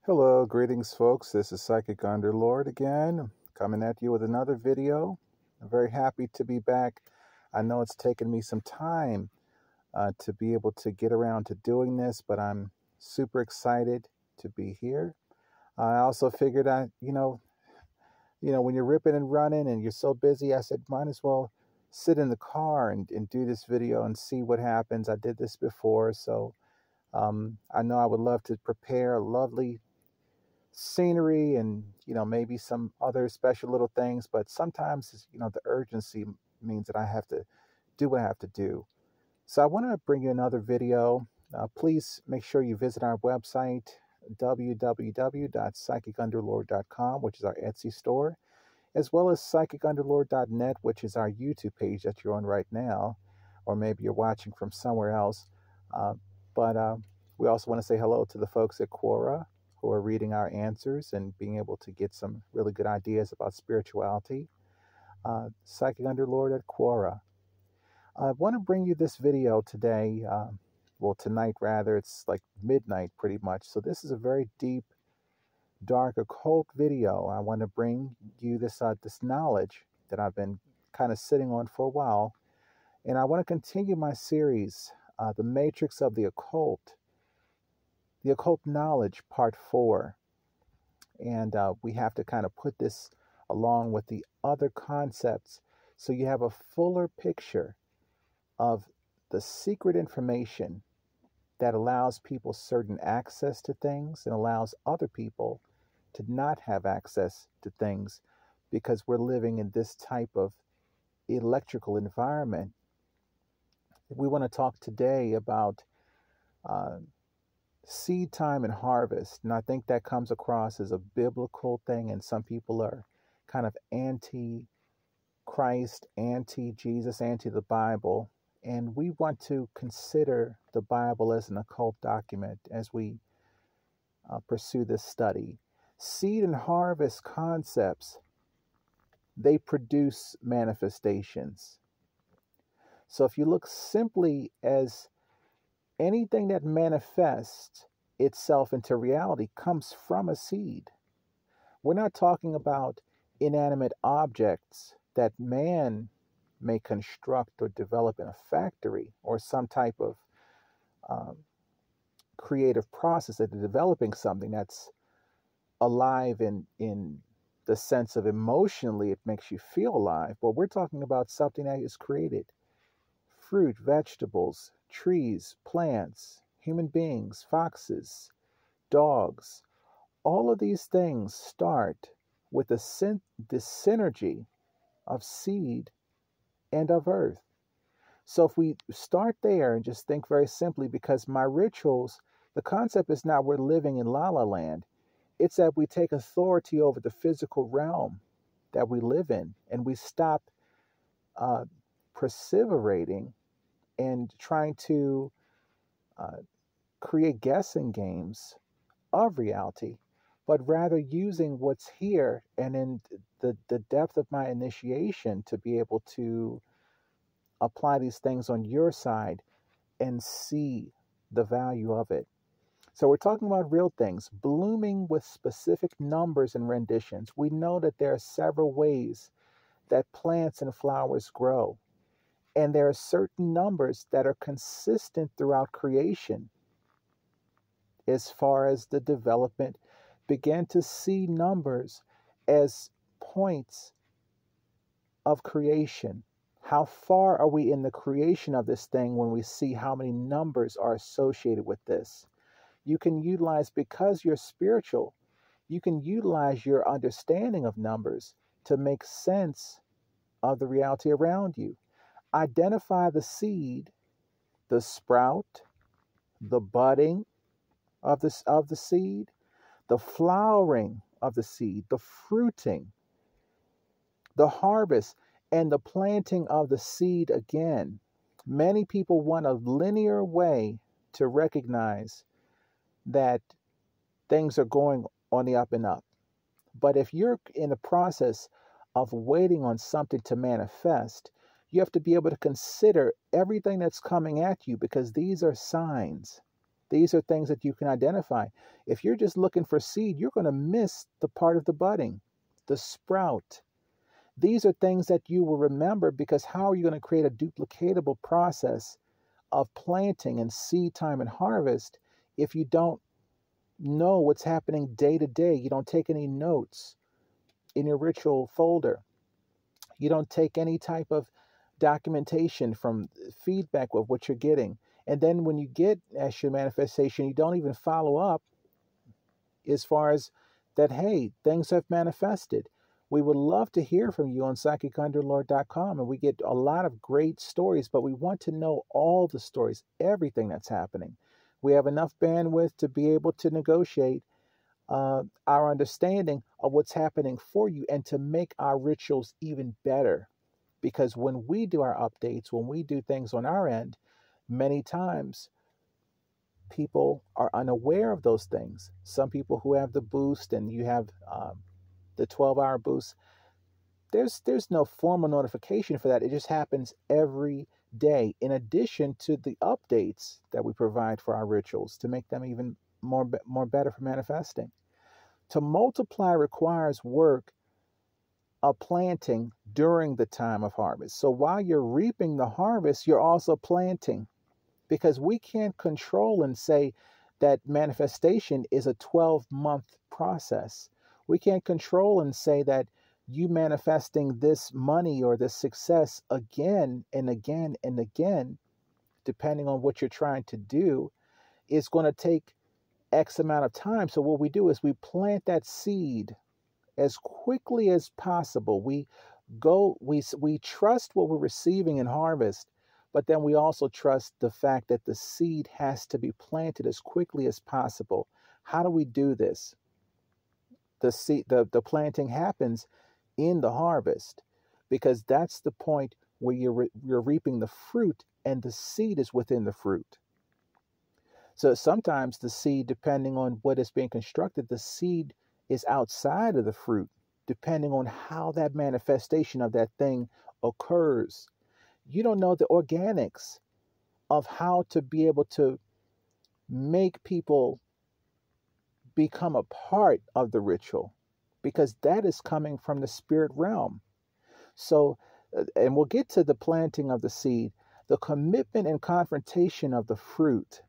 Hello, greetings, folks. This is Psychic Underlord again, coming at you with another video. I'm very happy to be back. I know it's taken me some time to be able to get around to doing this, but I'm super excited to be here. I also figured when you're ripping and running and you're so busy, I said, might as well sit in the car and do this video and see what happens. I did this before, so I know I would love to prepare a lovely scenery and maybe some other special little things, but sometimes the urgency means that I have to do what I have to do. So I want to bring you another video. Please make sure you visit our website, www.psychicunderlord.com, which is our Etsy store, as well as psychicunderlord.net, which is our YouTube page that you're on right now, or maybe you're watching from somewhere else. But we also want to say hello to the folks at Quora who are reading our answers and being able to get some really good ideas about spirituality. Psychic Underlord at Quora. I want to bring you this video today, tonight rather. It's like midnight pretty much. So this is a very deep, dark, occult video. I want to bring you this knowledge that I've been kind of sitting on for a while. And I want to continue my series, The Matrix of the Occult Knowledge, Part 4. And we have to kind of put this along with the other concepts so you have a fuller picture of the secret information that allows people certain access to things and allows other people to not have access to things because we're living in this type of electrical environment. We want to talk today about seed time and harvest, and I think that comes across as a biblical thing, and some people are kind of anti-Christ, anti-Jesus, anti the Bible, and we want to consider the Bible as an occult document as we pursue this study. Seed and harvest concepts, they produce manifestations. So if you look simply as anything that manifests itself into reality comes from a seed. We're not talking about inanimate objects that man may construct or develop in a factory or some type of creative process that they're developing something that's alive in the sense of emotionally it makes you feel alive. But we're talking about something that is created. Fruit, vegetables, trees, plants, human beings, foxes, dogs, all of these things start with the synergy of seed and of earth. So if we start there and just think very simply, because my rituals, the concept is not we're living in La La Land. It's that we take authority over the physical realm that we live in, and we stop perseverating and trying to create guessing games of reality, but rather using what's here and in the depth of my initiation to be able to apply these things on your side and see the value of it. So we're talking about real things, blooming with specific numbers and renditions. We know that there are several ways that plants and flowers grow. And there are certain numbers that are consistent throughout creation. As far as the development, began to see numbers as points of creation. How far are we in the creation of this thing when we see how many numbers are associated with this? You can utilize, because you're spiritual, you can utilize your understanding of numbers to make sense of the reality around you. Identify the seed, the sprout, the budding of the seed, the flowering of the seed, the fruiting, the harvest, and the planting of the seed again. Many people want a linear way to recognize that things are going on the up and up. But if you're in the process of waiting on something to manifest, you have to be able to consider everything that's coming at you, because these are signs. These are things that you can identify. If you're just looking for seed, you're going to miss the part of the budding, the sprout. These are things that you will remember, because how are you going to create a duplicatable process of planting and seed time and harvest if you don't know what's happening day to day? You don't take any notes in your ritual folder. You don't take any type of documentation from feedback of what you're getting. And then when you get actual manifestation, you don't even follow up as far as that, hey, things have manifested. We would love to hear from you on psychicunderlord.com, and we get a lot of great stories, but we want to know all the stories, everything that's happening. We have enough bandwidth to be able to negotiate our understanding of what's happening for you, and to make our rituals even better. Because when we do our updates, when we do things on our end, many times people are unaware of those things. Some people who have the boost, and you have the 12-hour boost, there's no formal notification for that. It just happens every day, in addition to the updates that we provide for our rituals to make them even more better for manifesting. To multiply requires work of planting during the time of harvest. So while you're reaping the harvest, you're also planting, because we can't control and say that manifestation is a 12-month process. We can't control and say that you manifesting this money or this success again and again and again, depending on what you're trying to do, is going to take X amount of time. So what we do is we plant that seed as quickly as possible. We trust what we're receiving in harvest, but then we also trust the fact that the seed has to be planted as quickly as possible. How do we do this? The planting happens in the harvest, because that's the point where you're reaping the fruit, and the seed is within the fruit. So sometimes the seed, depending on what is being constructed, the seed is outside of the fruit, depending on how that manifestation of that thing occurs. You don't know the organics of how to be able to make people become a part of the ritual, because that is coming from the spirit realm. So, and we'll get to the planting of the seed. The commitment and confrontation of the fruit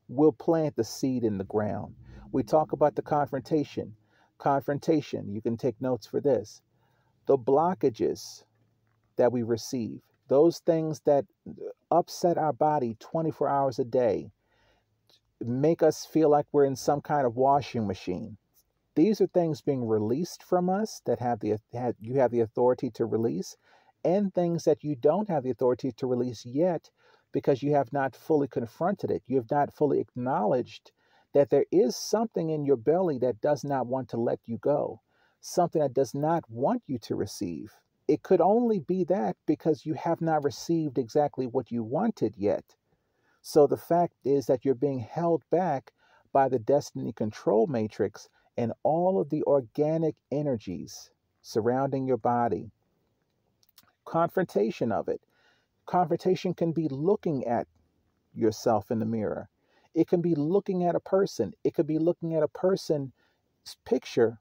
will plant the seed in the ground. We talk about the confrontation. Confrontation, you can take notes for this. The blockages that we receive, those things that upset our body 24 hours a day, make us feel like we're in some kind of washing machine. These are things being released from us that you have the authority to release, and things that you don't have the authority to release yet, because you have not fully confronted it. You have not fully acknowledged that there is something in your belly that does not want to let you go, something that does not want you to receive. It could only be that because you have not received exactly what you wanted yet. So the fact is that you're being held back by the destiny control matrix and all of the organic energies surrounding your body. Confrontation of it. Confrontation can be looking at yourself in the mirror. It can be looking at a person. It could be looking at a person's picture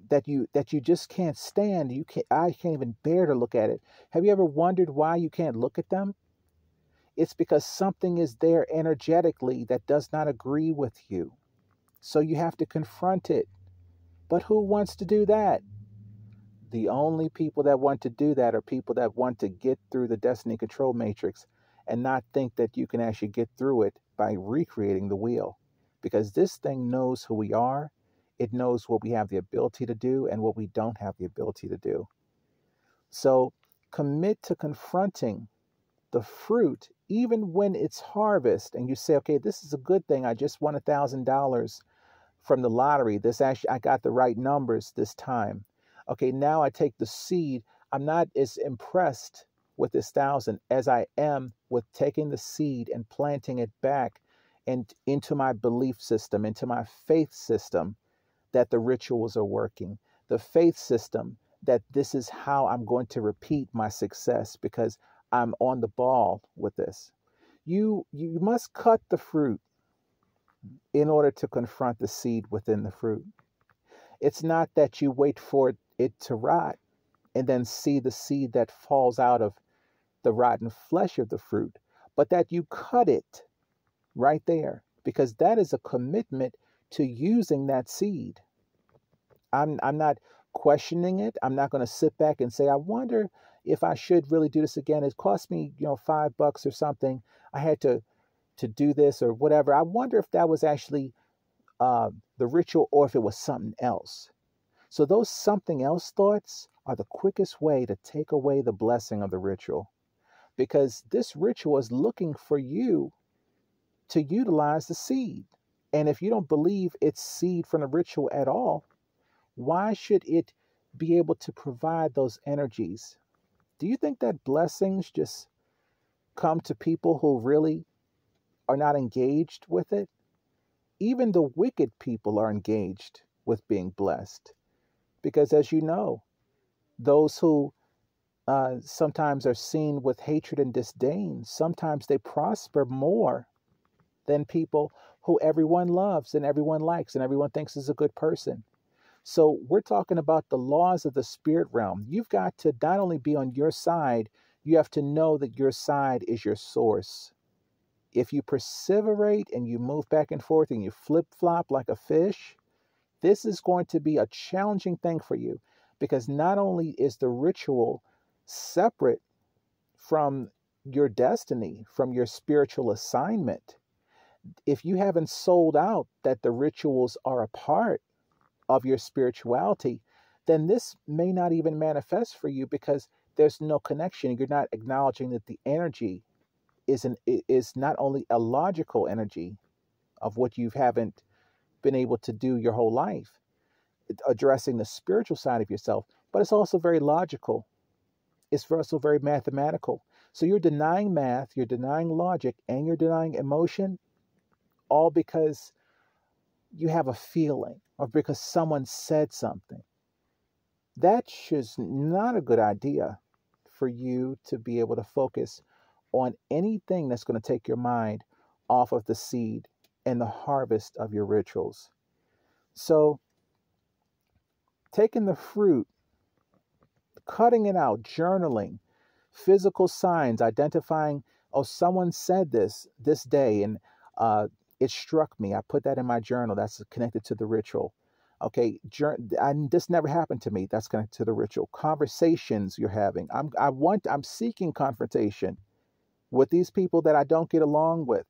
that you just can't stand. I can't even bear to look at it. Have you ever wondered why you can't look at them? It's because something is there energetically that does not agree with you. So you have to confront it. But who wants to do that? The only people that want to do that are people that want to get through the destiny control matrix and not think that you can actually get through it by recreating the wheel. Because this thing knows who we are. It knows what we have the ability to do and what we don't have the ability to do. So commit to confronting the fruit, even when it's harvest, and you say, okay, this is a good thing. I just won $1,000 from the lottery. I got the right numbers this time. Okay, now I take the seed. I'm not as impressed with this 1,000 as I am with taking the seed and planting it back and into my belief system, into my faith system, that the rituals are working. The faith system that this is how I'm going to repeat my success, because I'm on the ball with this. You must cut the fruit in order to confront the seed within the fruit. It's not that you wait for it to rot and then see the seed that falls out of the rotten flesh of the fruit, but that you cut it right there, because that is a commitment to using that seed. I'm not questioning it. I'm not going to sit back and say, I wonder if I should really do this again. It cost me, $5 or something. I had to do this or whatever. I wonder if that was actually the ritual or if it was something else. So those something else thoughts are the quickest way to take away the blessing of the ritual, because this ritual is looking for you to utilize the seed. And if you don't believe it's seed from the ritual at all, why should it be able to provide those energies? Do you think that blessings just come to people who really are not engaged with it? Even the wicked people are engaged with being blessed. Because as you know, those who sometimes are seen with hatred and disdain, sometimes they prosper more than people who everyone loves and everyone likes and everyone thinks is a good person. So we're talking about the laws of the spirit realm. You've got to not only be on your side, you have to know that your side is your source. If you perseverate and you move back and forth and you flip-flop like a fish, this is going to be a challenging thing for you, because not only is the ritual separate from your destiny, from your spiritual assignment, if you haven't sold out that the rituals are a part of your spirituality, then this may not even manifest for you, because there's no connection. You're not acknowledging that the energy is not only a logical energy of what you haven't been able to do your whole life, addressing the spiritual side of yourself, but it's also very logical. It's also very mathematical. So you're denying math, you're denying logic, and you're denying emotion, all because you have a feeling or because someone said something. That's just not a good idea for you to be able to focus on anything that's going to take your mind off of the seed and the harvest of your rituals. So taking the fruit, cutting it out, journaling, physical signs, identifying, oh, someone said this day, and it struck me. I put that in my journal. That's connected to the ritual. Okay, this never happened to me. That's connected to the ritual. Conversations you're having. I'm seeking confrontation with these people that I don't get along with,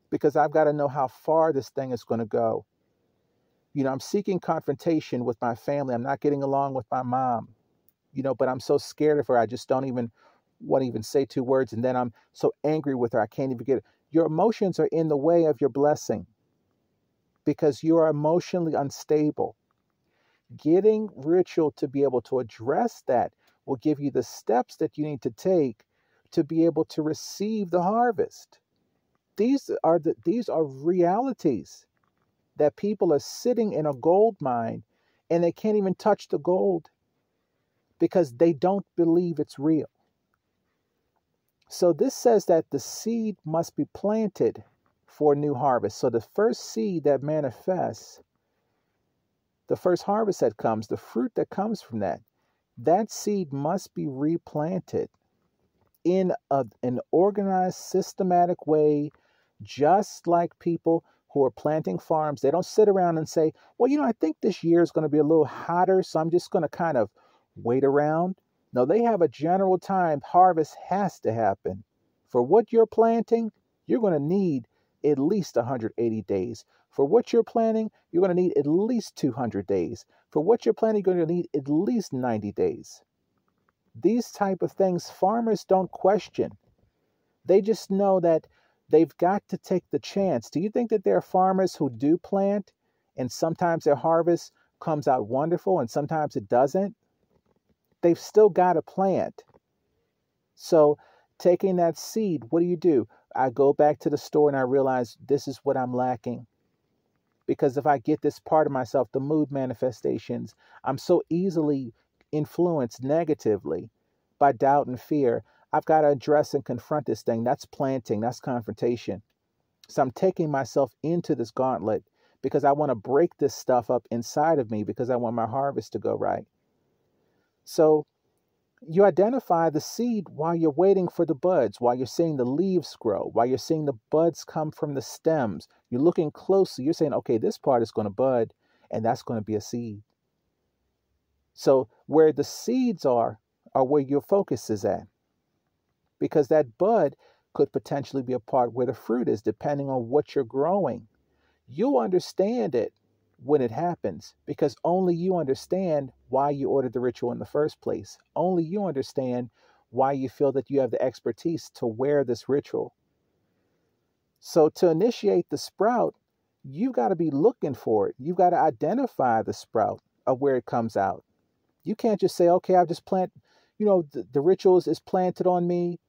because I've got to know how far this thing is going to go. I'm seeking confrontation with my family. I'm not getting along with my mom, but I'm so scared of her. I just don't even want to even say two words. And then I'm so angry with her. I can't even get it. Your emotions are in the way of your blessing because you are emotionally unstable. Getting ritual to be able to address that will give you the steps that you need to take to be able to receive the harvest. These are realities that people are sitting in a gold mine and they can't even touch the gold because they don't believe it's real. So this says that the seed must be planted for new harvest. So the first seed that manifests, the first harvest that comes, the fruit that comes from that seed must be replanted in an organized, systematic way, just like people who are planting farms. They don't sit around and say, well, I think this year is going to be a little hotter, so I'm just going to kind of wait around. No, they have a general time. Harvest has to happen. For what you're planting, you're going to need at least 180 days. For what you're planting, you're going to need at least 200 days. For what you're planting, you're going to need at least 90 days. These type of things, farmers don't question. They just know that they've got to take the chance. Do you think that there are farmers who do plant and sometimes their harvest comes out wonderful and sometimes it doesn't? They've still got to plant. So taking that seed, what do? I go back to the store and I realize this is what I'm lacking. Because if I get this part of myself, the mood manifestations, I'm so easily influenced negatively by doubt and fear. I've got to address and confront this thing. That's planting, that's confrontation. So I'm taking myself into this gauntlet because I want to break this stuff up inside of me because I want my harvest to go right. So you identify the seed while you're waiting for the buds, while you're seeing the leaves grow, while you're seeing the buds come from the stems. You're looking closely. You're saying, okay, this part is going to bud, and that's going to be a seed. So where the seeds are where your focus is at. Because that bud could potentially be a part where the fruit is, depending on what you're growing. You'll understand it when it happens because only you understand why you ordered the ritual in the first place. Only you understand why you feel that you have the expertise to wear this ritual. So to initiate the sprout, you've got to be looking for it. You've got to identify the sprout of where it comes out. You can't just say, okay, I've just the rituals is planted on me.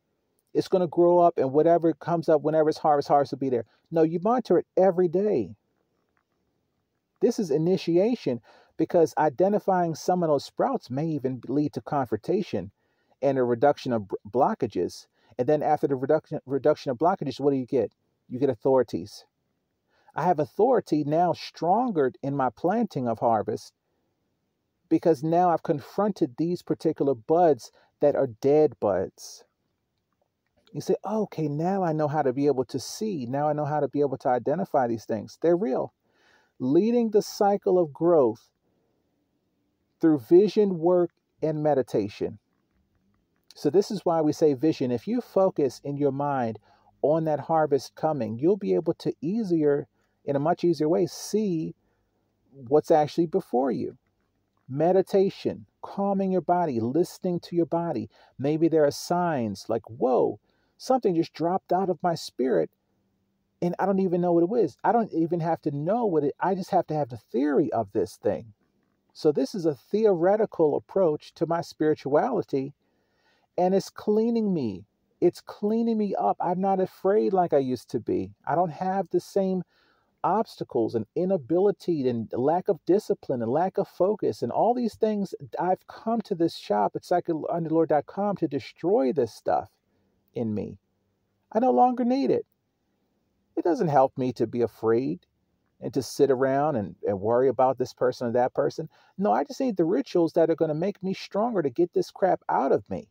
It's going to grow up, and whatever comes up, whenever it's harvest will be there. No, you monitor it every day. This is initiation because identifying some of those sprouts may even lead to confrontation and a reduction of blockages. And then after the reduction of blockages, what do you get? You get authorities. I have authority now stronger in my planting of harvest because now I've confronted these particular buds that are dead buds. You say, oh, okay, now I know how to be able to see. Now I know how to be able to identify these things. They're real. Leading the cycle of growth through vision, work, and meditation. So this is why we say vision. If you focus in your mind on that harvest coming, you'll be able to in a much easier way, see what's actually before you. Meditation, calming your body, listening to your body. Maybe there are signs like, whoa, something just dropped out of my spirit and I don't even know what it is. I don't even have to know I just have to have the theory of this thing. So this is a theoretical approach to my spirituality, and it's cleaning me. It's cleaning me up. I'm not afraid like I used to be. I don't have the same obstacles and inability and lack of discipline and lack of focus and all these things. I've come to this shop at psychicunderlord.com to destroy this stuff in me. I no longer need it. It doesn't help me to be afraid and to sit around and worry about this person or that person. No, I just need the rituals that are going to make me stronger to get this crap out of me.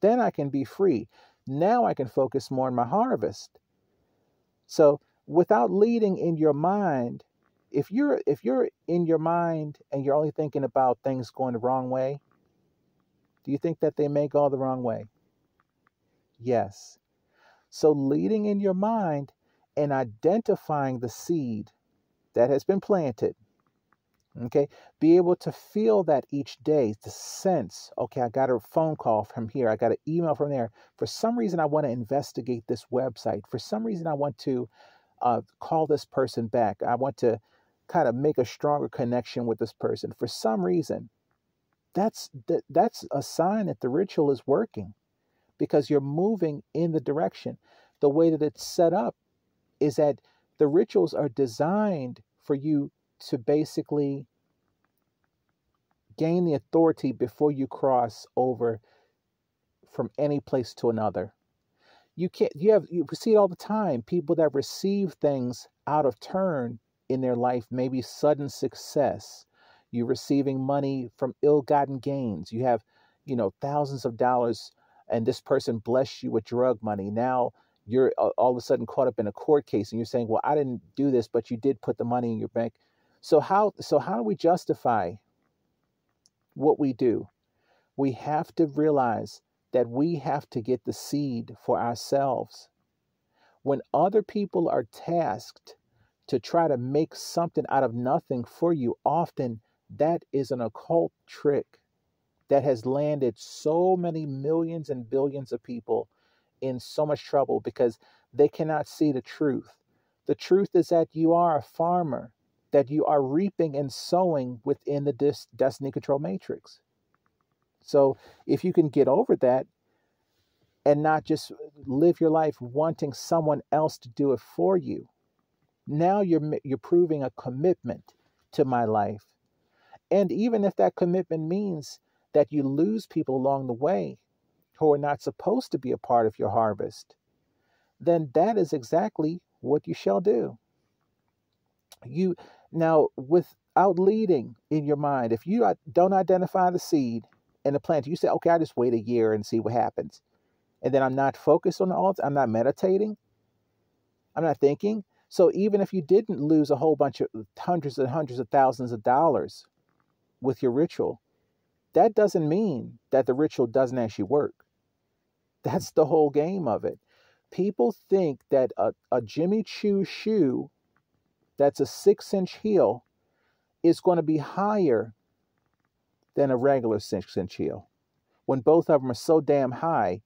Then I can be free. Now I can focus more on my harvest. So without leading in your mind, if you're in your mind and you're only thinking about things going the wrong way, do you think that they may go the wrong way? Yes. So leading in your mind and identifying the seed that has been planted, okay, be able to feel that each day, the sense, okay, I got a phone call from here, I got an email from there. For some reason, I want to investigate this website. For some reason, I want to call this person back. I want to kind of make a stronger connection with this person. For some reason, that's a sign that the ritual is working because you're moving in the direction. The way that it's set up is that the rituals are designed for you to basically gain the authority before you cross over from any place to another. You see it all the time. People that receive things out of turn in their life, maybe sudden success. You're receiving money from ill-gotten gains. You have, thousands of dollars, and this person blessed you with drug money. Now you're all of a sudden caught up in a court case, and you're saying, "Well, I didn't do this, but you did put the money in your bank." So how do we justify what we do? We have to realize that we have to get the seed for ourselves. When other people are tasked to try to make something out of nothing for you, often that is an occult trick that has landed so many millions and billions of people in so much trouble because they cannot see the truth. The truth is that you are a farmer, that you are reaping and sowing within the destiny control matrix. So if you can get over that and not just live your life wanting someone else to do it for you, now you're proving a commitment to my life. And even if that commitment means that you lose people along the way who are not supposed to be a part of your harvest, then that is exactly what you shall do. You now, without leading in your mind, if you don't identify the seed and the plant, you say, okay, I just wait a year and see what happens. And then I'm not focused on the altar, I'm not meditating, I'm not thinking. So even if you didn't lose a whole bunch of hundreds and hundreds of thousands of dollars with your ritual, that doesn't mean that the ritual doesn't actually work. That's the whole game of it. People think that a Jimmy Choo shoe that's a 6-inch heel is going to be higher than a regular 6-inch heel, when both of them are so damn high,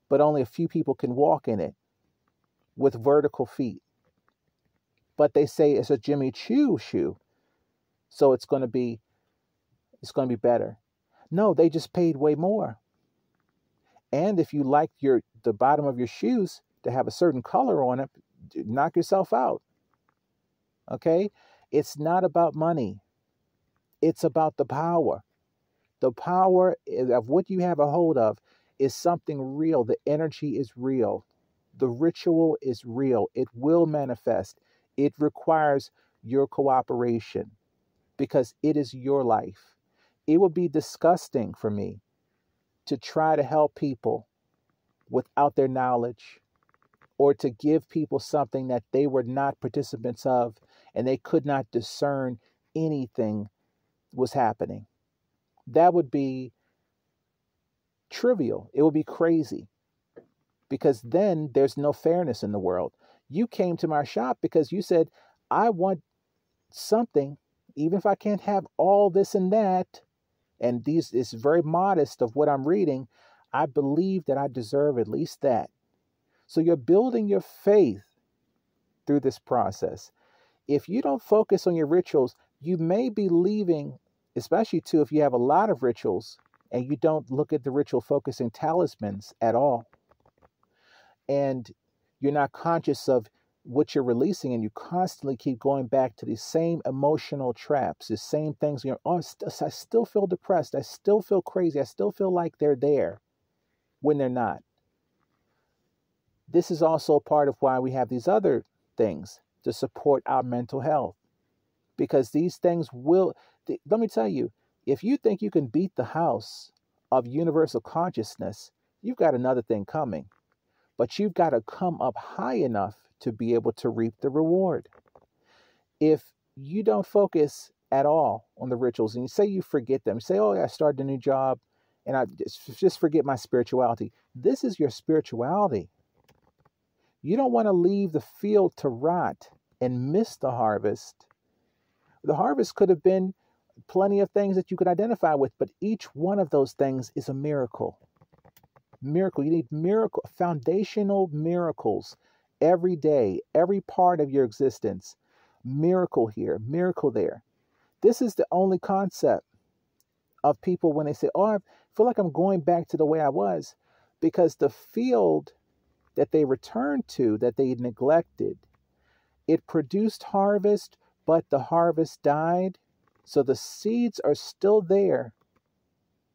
but only a few people can walk in it with vertical feet. But they say it's a Jimmy Choo shoe, so it's going to be better. No, they just paid way more. And if you like the bottom of your shoes to have a certain color on it, knock yourself out. Okay? It's not about money. It's about the power. The power of what you have a hold of is something real. The energy is real. The ritual is real. It will manifest. It requires your cooperation because it is your life. It would be disgusting for me to try to help people without their knowledge, or to give people something that they were not participants of and they could not discern anything was happening. That would be trivial. It would be crazy, because then there's no fairness in the world. You came to my shop because you said, I want something, even if I can't have all this and that, and these is very modest of what I'm reading, I believe that I deserve at least that. So you're building your faith through this process. If you don't focus on your rituals, you may be leaving, especially too if you have a lot of rituals and you don't look at the ritual focusing talismans at all, and you're not conscious of what you're releasing, and you constantly keep going back to these same emotional traps, the same things. You're, oh, I still feel depressed. I still feel crazy. I still feel like they're there when they're not. This is also part of why we have these other things to support our mental health, because these things will, let me tell you, if you think you can beat the house of universal consciousness, you've got another thing coming. But you've got to come up high enough to be able to reap the reward. If you don't focus at all on the rituals, and you say you forget them, say, oh, I started a new job and I just forget my spirituality. This is your spirituality. You don't want to leave the field to rot and miss the harvest. The harvest could have been plenty of things that you could identify with, but each one of those things is a miracle. Miracle. You need miracle, foundational miracles every day, every part of your existence. Miracle here, miracle there. This is the only concept of people when they say, oh, I feel like I'm going back to the way I was, because the field that they returned to, that they neglected, it produced harvest, but the harvest died. So the seeds are still there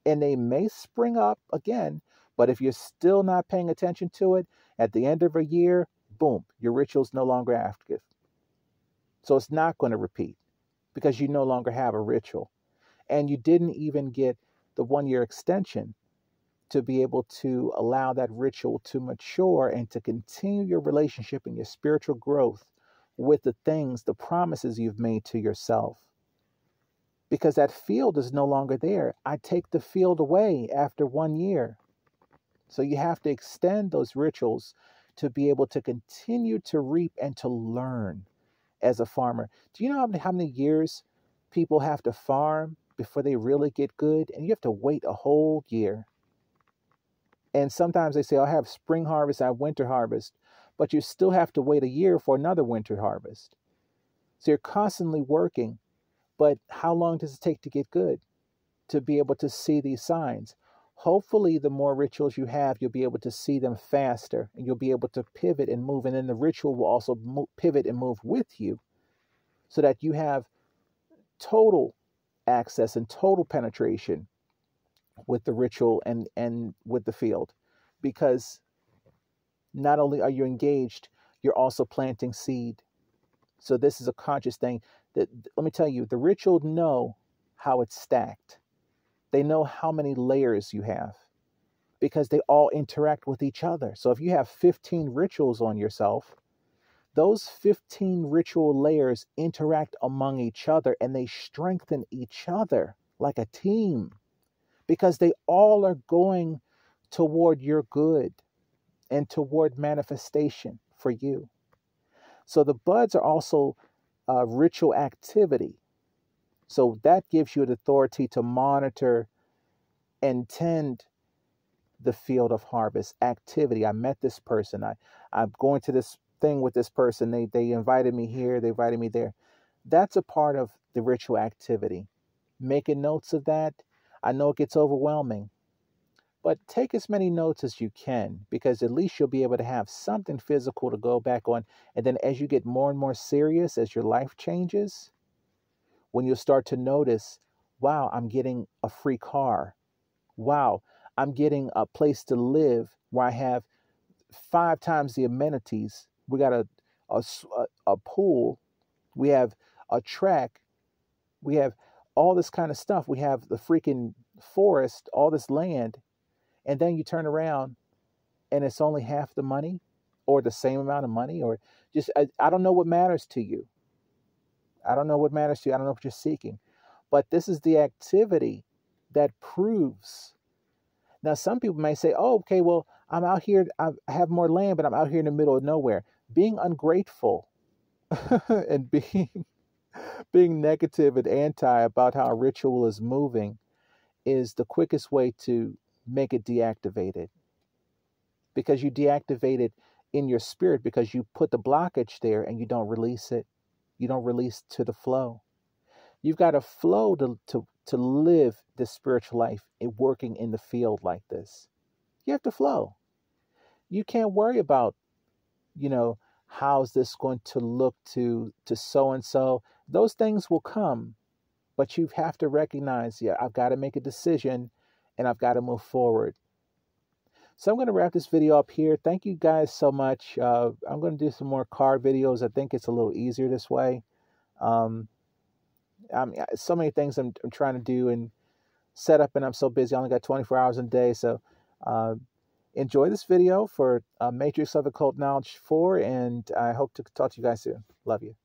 and they may spring up again. But if you're still not paying attention to it, at the end of a year, boom, your ritual's no longer active. So it's not going to repeat because you no longer have a ritual. And you didn't even get the 1-year extension to be able to allow that ritual to mature and to continue your relationship and your spiritual growth with the things, the promises you've made to yourself. Because that field is no longer there. I take the field away after 1 year. So you have to extend those rituals to be able to continue to reap and to learn as a farmer. Do you know how many years people have to farm before they really get good? And you have to wait a whole year. And sometimes they say, I have spring harvest, I have winter harvest, but you still have to wait a year for another winter harvest. So you're constantly working, but how long does it take to get good, to be able to see these signs? Hopefully, the more rituals you have, you'll be able to see them faster, and you'll be able to pivot and move, and then the ritual will also pivot and move with you, so that you have total access and total penetration with the ritual and with the field, because not only are you engaged, you're also planting seed. So this is a conscious thing. That, let me tell you, the ritual know how it's stacked. They know how many layers you have because they all interact with each other. So if you have 15 rituals on yourself, those 15 ritual layers interact among each other and they strengthen each other like a team because they all are going toward your good and toward manifestation for you. So the buds are also ritual activity. So that gives you the authority to monitor and tend the field of harvest activity. I met this person. I'm going to this thing with this person. They invited me here. They invited me there. That's a part of the ritual activity. Making notes of that. I know it gets overwhelming, but take as many notes as you can because at least you'll be able to have something physical to go back on. And then as you get more and more serious, as your life changes, when you'll start to notice, wow, I'm getting a free car. Wow, I'm getting a place to live where I have 5 times the amenities. We got a pool. We have a track. We have all this kind of stuff. We have the freaking forest, all this land. And then you turn around and it's only half the money or the same amount of money or just, I don't know what matters to you. I don't know what matters to you. I don't know what you're seeking. But this is the activity that proves. Now, some people may say, oh, okay, well, I'm out here. I have more land, but I'm out here in the middle of nowhere. Being ungrateful and being negative and anti about how a ritual is moving is the quickest way to make it deactivated. Because you deactivate it in your spirit because you put the blockage there and you don't release it. You don't release to the flow. You've got to flow to live this spiritual life and working in the field like this. You have to flow. You can't worry about, how's this going to look to so and so. Those things will come, but you have to recognize, yeah, I've got to make a decision and I've got to move forward. So I'm going to wrap this video up here. Thank you guys so much. I'm going to do some more card videos. I think it's a little easier this way. So many things I'm trying to do and set up, and I'm so busy. I only got 24 hours a day. So enjoy this video for Matrix of Occult Knowledge 4, and I hope to talk to you guys soon. Love you.